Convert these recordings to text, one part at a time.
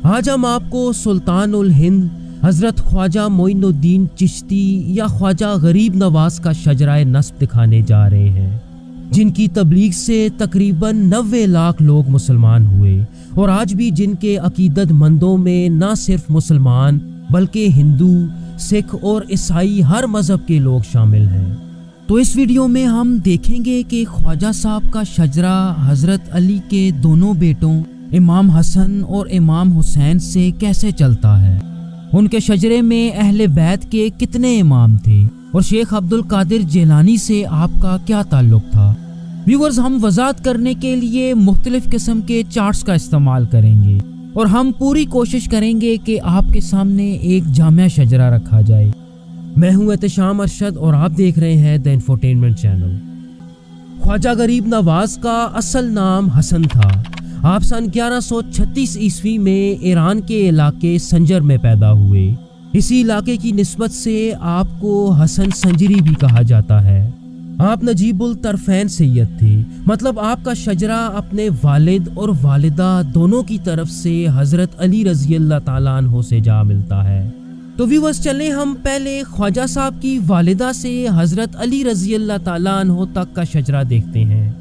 آج ہم آپ کو سلطان الہند حضرت خواجہ معین الدین چشتی یا خواجہ غریب نواز کا شجرہ نسب دکھانے جا رہے ہیں، جن کی تبلیغ سے تقریباً 90 لاکھ لوگ مسلمان ہوئے، اور آج بھی جن کے عقیدت مندوں میں نہ صرف مسلمان بلکہ ہندو، سکھ اور عیسائی ہر مذہب کے لوگ شامل ہیں۔ تو اس ویڈیو میں ہم دیکھیں گے کہ خواجہ صاحب کا شجرہ حضرت علی کے دونوں بیٹوں امام حسن اور امام حسین سے کیسے چلتا ہے، ان کے شجرے میں اہل بیت کے کتنے امام تھے، اور شیخ عبد القادر جیلانی سے آپ کا کیا تعلق تھا۔ ویورز، ہم وضاحت کرنے کے لیے مختلف قسم کے چارٹس کا استعمال کریں گے، اور ہم پوری کوشش کریں گے کہ آپ کے سامنے ایک جامع شجرہ رکھا جائے۔ میں ہوں احتشام ارشد اور آپ دیکھ رہے ہیں دی انفوٹینمنٹ چینل۔ خواجہ غریب نواز کا اصل نام حسن تھا۔ آپ سن 1136 عیسوی میں ایران کے علاقے سنجر میں پیدا ہوئے۔ اسی علاقے کی نسبت سے آپ کو حسن سنجری بھی کہا جاتا ہے۔ آپ نجیب الطرفین سید تھے، مطلب آپ کا شجرہ اپنے والد اور والدہ دونوں کی طرف سے حضرت علی رضی اللہ تعالیٰ عنہ سے جا ملتا ہے۔ تو ویورز، چلیں ہم پہلے خواجہ صاحب کی والدہ سے حضرت علی رضی اللہ تعالیٰ عنہ تک کا شجرہ دیکھتے ہیں۔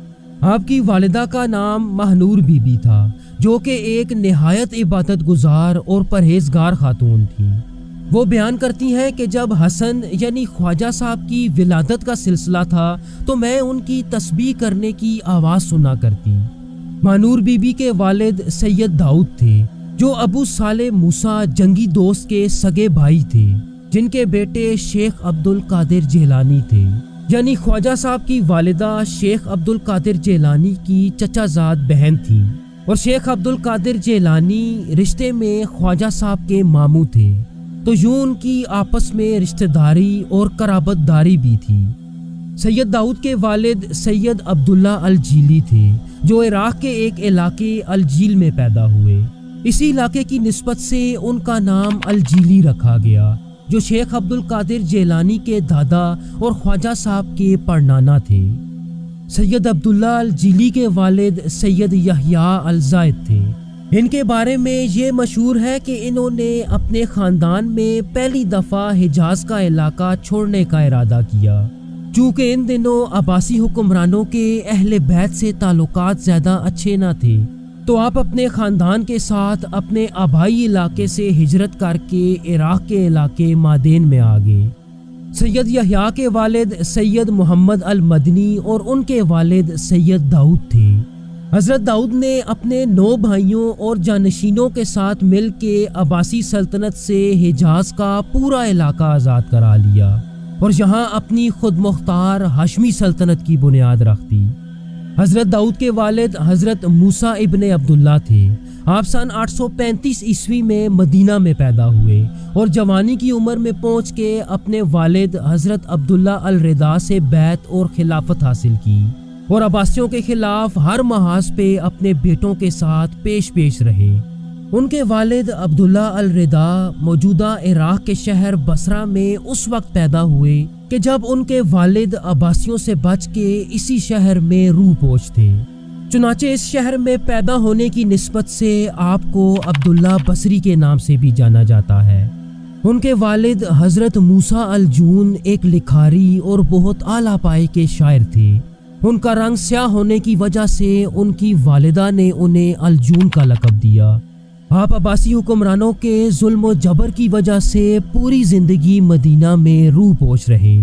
آپ کی والدہ کا نام مہنور بی بی تھا، جو کہ ایک نہایت عبادت گزار اور پرہیزگار خاتون تھی۔ وہ بیان کرتی ہیں کہ جب حسن یعنی خواجہ صاحب کی ولادت کا سلسلہ تھا تو میں ان کی تسبیح کرنے کی آواز سنا کرتی۔ مہنور بی بی کے والد سید داؤد تھے، جو ابو صالح موسیٰ جنگی دوست کے سگے بھائی تھے، جن کے بیٹے شیخ عبد القادر جیلانی تھے، یعنی خواجہ صاحب کی والدہ شیخ عبد القادر جیلانی کی چچا زاد بہن تھی، اور شیخ عبد القادر جیلانی رشتے میں خواجہ صاحب کے ماموں تھے، تو یوں ان کی آپس میں رشتہ داری اور قرابت داری بھی تھی۔ سید داؤد کے والد سید عبداللہ الجیلی تھے، جو عراق کے ایک علاقے الجیل میں پیدا ہوئے۔ اسی علاقے کی نسبت سے ان کا نام الجیلی رکھا گیا، جو شیخ عبد القادر جیلانی کے دادا اور خواجہ صاحب کے پڑنانا تھے۔ سید عبداللہ الجیلی کے والد سید یحییٰ الزاہد تھے۔ ان کے بارے میں یہ مشہور ہے کہ انہوں نے اپنے خاندان میں پہلی دفعہ حجاز کا علاقہ چھوڑنے کا ارادہ کیا، چونکہ ان دنوں عباسی حکمرانوں کے اہل بیت سے تعلقات زیادہ اچھے نہ تھے، تو آپ اپنے خاندان کے ساتھ اپنے آبائی علاقے سے ہجرت کر کے عراق کے علاقے مادین میں آ گئے۔ سید یحییٰ کے والد سید محمد المدنی اور ان کے والد سید داؤد تھے۔ حضرت داؤد نے اپنے 9 بھائیوں اور جانشینوں کے ساتھ مل کے عباسی سلطنت سے حجاز کا پورا علاقہ آزاد کرا لیا، اور یہاں اپنی خود مختار ہاشمی سلطنت کی بنیاد رکھ دی۔ حضرت داؤد کے والد حضرت موسیٰ ابن عبداللہ تھے۔ آپ سن 835 عیسوی میں مدینہ میں پیدا ہوئے، اور جوانی کی عمر میں پہنچ کے اپنے والد حضرت عبداللہ الرضا سے بیعت اور خلافت حاصل کی، اور عباسیوں کے خلاف ہر محاذ پہ اپنے بیٹوں کے ساتھ پیش رہے۔ ان کے والد عبداللہ الرضا موجودہ عراق کے شہر بصرہ میں اس وقت پیدا ہوئے کہ جب ان کے والد عباسیوں سے بچ کے اسی شہر میں روح پوش تھے۔ چنانچہ اس شہر میں پیدا ہونے کی نسبت سے آپ کو عبداللہ بصری کے نام سے بھی جانا جاتا ہے۔ ان کے والد حضرت موسیٰ الجون ایک لکھاری اور بہت اعلیٰ پائے کے شاعر تھے۔ ان کا رنگ سیاہ ہونے کی وجہ سے ان کی والدہ نے انہیں الجون کا لقب دیا۔ آپ عباسی حکمرانوں کے ظلم و جبر کی وجہ سے پوری زندگی مدینہ میں روح پوش رہے،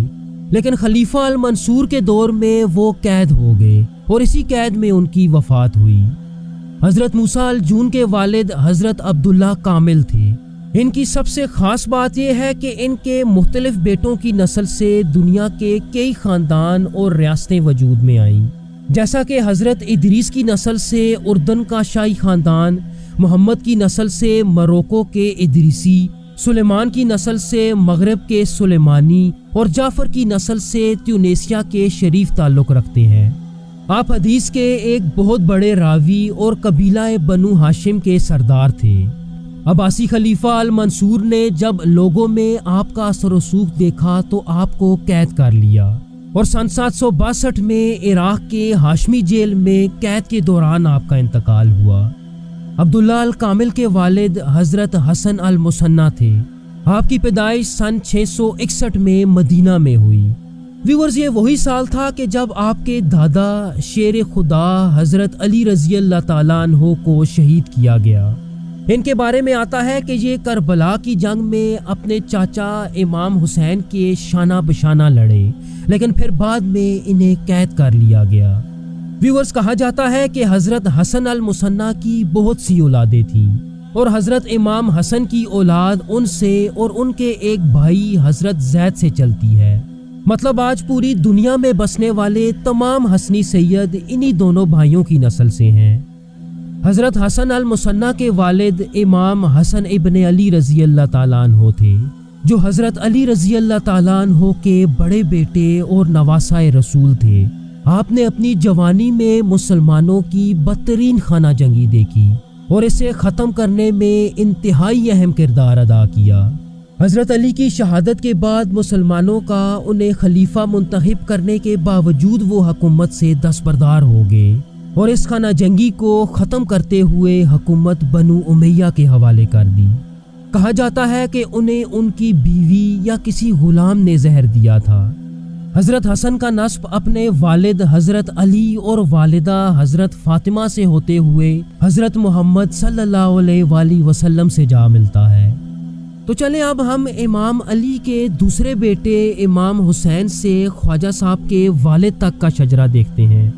لیکن خلیفہ المنصور کے دور میں وہ قید ہو گئے، اور اسی قید میں ان کی وفات ہوئی۔ حضرت موسیٰ الجون کے والد حضرت عبداللہ کامل تھے۔ ان کی سب سے خاص بات یہ ہے کہ ان کے مختلف بیٹوں کی نسل سے دنیا کے کئی خاندان اور ریاستیں وجود میں آئیں، جیسا کہ حضرت ادریس کی نسل سے اردن کا شاہی خاندان، محمد کی نسل سے مروکو کے ادریسی، سلیمان کی نسل سے مغرب کے سلیمانی، اور جعفر کی نسل سے تیونیسیا کے شریف تعلق رکھتے ہیں۔ آپ حدیث کے ایک بہت بڑے راوی اور قبیلہ بنو ہاشم کے سردار تھے۔ عباسی خلیفہ المنصور نے جب لوگوں میں آپ کا اثر و رسوخ دیکھا تو آپ کو قید کر لیا، اور سن 762 میں عراق کے ہاشمی جیل میں قید کے دوران آپ کا انتقال ہوا۔ عبداللہ الکامل کے والد حضرت حسن المثنیٰ تھے۔ آپ کی پیدائش سن 661 میں مدینہ میں ہوئی۔ ویورز، یہ وہی سال تھا کہ جب آپ کے دادا شیر خدا حضرت علی رضی اللہ تعالیٰ عنہ کو شہید کیا گیا۔ ان کے بارے میں آتا ہے کہ یہ کربلا کی جنگ میں اپنے چاچا امام حسین کے شانہ بشانہ لڑے، لیکن پھر بعد میں انہیں قید کر لیا گیا۔ ویورز، کہا جاتا ہے کہ حضرت حسن المثنیٰ کی بہت سی اولادیں تھیں اور حضرت امام حسن کی اولاد ان سے اور ان کے ایک بھائی حضرت زید سے چلتی ہے۔ مطلب آج پوری دنیا میں بسنے والے تمام حسنی سید انہی دونوں بھائیوں کی نسل سے ہیں۔ حضرت حسن المثنیٰ کے والد امام حسن ابن علی رضی اللہ تعالیٰ عنہ تھے، جو حضرت علی رضی اللہ تعالیٰ عنہ کے بڑے بیٹے اور نواسۂ رسول تھے۔ آپ نے اپنی جوانی میں مسلمانوں کی بدترین خانہ جنگی دیکھی اور اسے ختم کرنے میں انتہائی اہم کردار ادا کیا۔ حضرت علی کی شہادت کے بعد مسلمانوں کا انہیں خلیفہ منتخب کرنے کے باوجود وہ حکومت سے دستبردار ہو گئے اور اس خانہ جنگی کو ختم کرتے ہوئے حکومت بنو امیہ کے حوالے کر دی۔ کہا جاتا ہے کہ انہیں ان کی بیوی یا کسی غلام نے زہر دیا تھا۔ حضرت حسن کا نسب اپنے والد حضرت علی اور والدہ حضرت فاطمہ سے ہوتے ہوئے حضرت محمد صلی اللہ علیہ وآلہ وسلم سے جا ملتا ہے۔ تو چلیں اب ہم امام علی کے دوسرے بیٹے امام حسین سے خواجہ صاحب کے والد تک کا شجرہ دیکھتے ہیں۔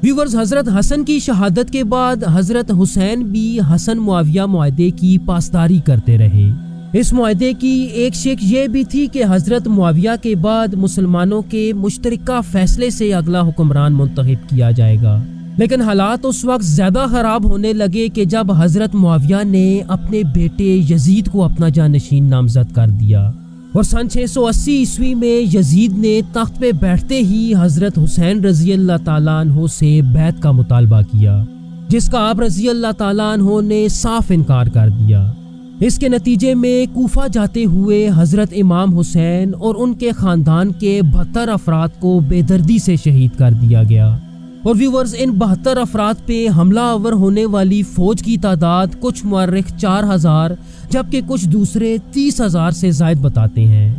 ویورز، حضرت حسن کی شہادت کے بعد حضرت حسین بھی حسن معاویہ معاہدے کی پاسداری کرتے رہے۔ اس معاہدے کی ایک شک یہ بھی تھی کہ حضرت معاویہ کے بعد مسلمانوں کے مشترکہ فیصلے سے اگلا حکمران منتخب کیا جائے گا، لیکن حالات اس وقت زیادہ خراب ہونے لگے کہ جب حضرت معاویہ نے اپنے بیٹے یزید کو اپنا جانشین نامزد کر دیا اور سن 680 عیسوی میں یزید نے تخت پہ بیٹھتے ہی حضرت حسین رضی اللہ تعالیٰ عنہ سے بیعت کا مطالبہ کیا، جس کا آپ رضی اللہ تعالیٰ عنہ نے صاف انکار کر دیا۔ اس کے نتیجے میں کوفہ جاتے ہوئے حضرت امام حسین اور ان کے خاندان کے 72 افراد کو بے دردی سے شہید کر دیا گیا۔ اور ویورز، ان 72 افراد پہ حملہ آور ہونے والی فوج کی تعداد کچھ مورخ 4000 جبکہ کچھ دوسرے 30,000 سے زائد بتاتے ہیں۔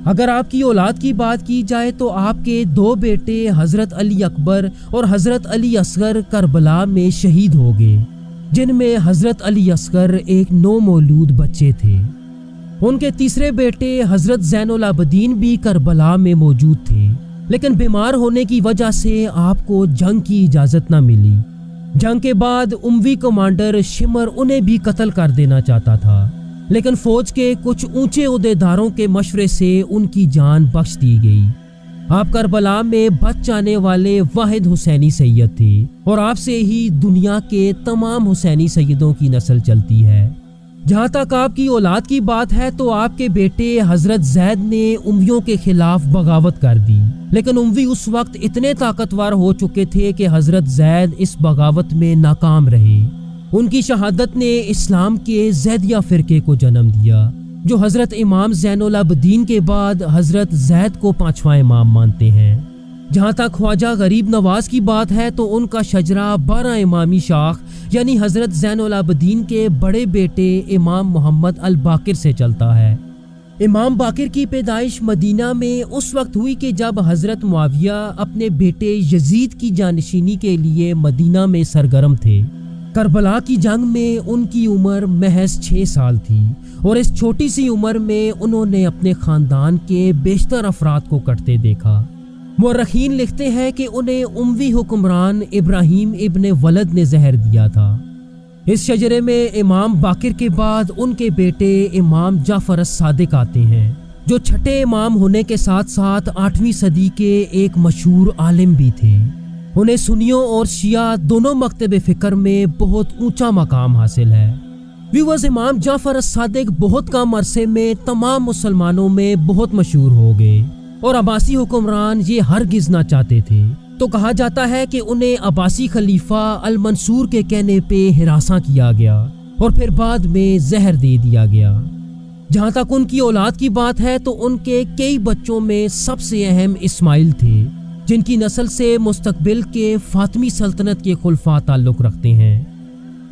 اگر آپ کی اولاد کی بات کی جائے تو آپ کے 2 بیٹے حضرت علی اکبر اور حضرت علی اصغر کربلا میں شہید ہو گئے، جن میں حضرت علی اصغر ایک نو مولود بچے تھے۔ ان کے تیسرے بیٹے حضرت زین العابدین بھی کربلا میں موجود تھے، لیکن بیمار ہونے کی وجہ سے آپ کو جنگ کی اجازت نہ ملی۔ جنگ کے بعد اموی کمانڈر شمر انہیں بھی قتل کر دینا چاہتا تھا، لیکن فوج کے کچھ اونچے عہدیداروں کے مشورے سے ان کی جان بخش دی گئی۔ آپ کربلا میں بچ جانے والے واحد حسینی سید تھے اور آپ سے ہی دنیا کے تمام حسینی سیدوں کی نسل چلتی ہے۔ جہاں تک آپ کی اولاد کی بات ہے تو آپ کے بیٹے حضرت زید نے امویوں کے خلاف بغاوت کر دی، لیکن اموی اس وقت اتنے طاقتور ہو چکے تھے کہ حضرت زید اس بغاوت میں ناکام رہے۔ ان کی شہادت نے اسلام کے زیدیہ فرقے کو جنم دیا، جو حضرت امام زین العابدین کے بعد حضرت زید کو 5واں امام مانتے ہیں۔ جہاں تک خواجہ غریب نواز کی بات ہے تو ان کا شجرہ 12 امامی شاخ یعنی حضرت زین العابدین کے بڑے بیٹے امام محمد الباقر سے چلتا ہے۔ امام باقر کی پیدائش مدینہ میں اس وقت ہوئی کہ جب حضرت معاویہ اپنے بیٹے یزید کی جانشینی کے لیے مدینہ میں سرگرم تھے۔ کربلا کی جنگ میں ان کی عمر محض 6 سال تھی اور اس چھوٹی سی عمر میں انہوں نے اپنے خاندان کے بیشتر افراد کو کٹتے دیکھا۔ مورخین لکھتے ہیں کہ انہیں اموی حکمران ابراہیم ابن ولد نے زہر دیا تھا۔ اس شجرے میں امام باقر کے بعد ان کے بیٹے امام جعفر الصادق آتے ہیں، جو چھٹے امام ہونے کے ساتھ ساتھ 8ویں صدی کے ایک مشہور عالم بھی تھے۔ انہیں سنیوں اور شیعہ دونوں مکتب فکر میں بہت اونچا مقام حاصل ہے۔ ویورز، امام جعفر الصادق بہت کم عرصے میں تمام مسلمانوں میں بہت مشہور ہو گئے اور عباسی حکمران یہ ہرگز نہ چاہتے تھے، تو کہا جاتا ہے کہ انہیں عباسی خلیفہ المنصور کے کہنے پہ ہراساں کیا گیا اور پھر بعد میں زہر دے دیا گیا۔ جہاں تک ان کی اولاد کی بات ہے تو ان کے کئی بچوں میں سب سے اہم اسماعیل تھے، جن کی نسل سے مستقبل کے فاطمی سلطنت کے خلفاء تعلق رکھتے ہیں۔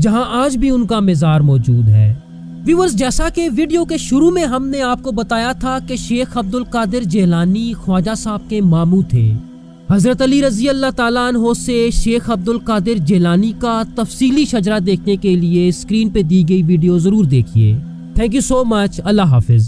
جہاں آج بھی ان کا مزار موجود ہے۔ ویورز، جیسا کہ ویڈیو کے شروع میں ہم نے آپ کو بتایا تھا کہ شیخ عبد القادر جیلانی خواجہ صاحب کے ماموں تھے۔ حضرت علی رضی اللہ تعالیٰ عنہ سے شیخ عبد القادر جیلانی کا تفصیلی شجرہ دیکھنے کے لیے اسکرین پہ دی گئی ویڈیو ضرور دیکھیے۔ تھینک یو سو مچ۔ اللہ حافظ۔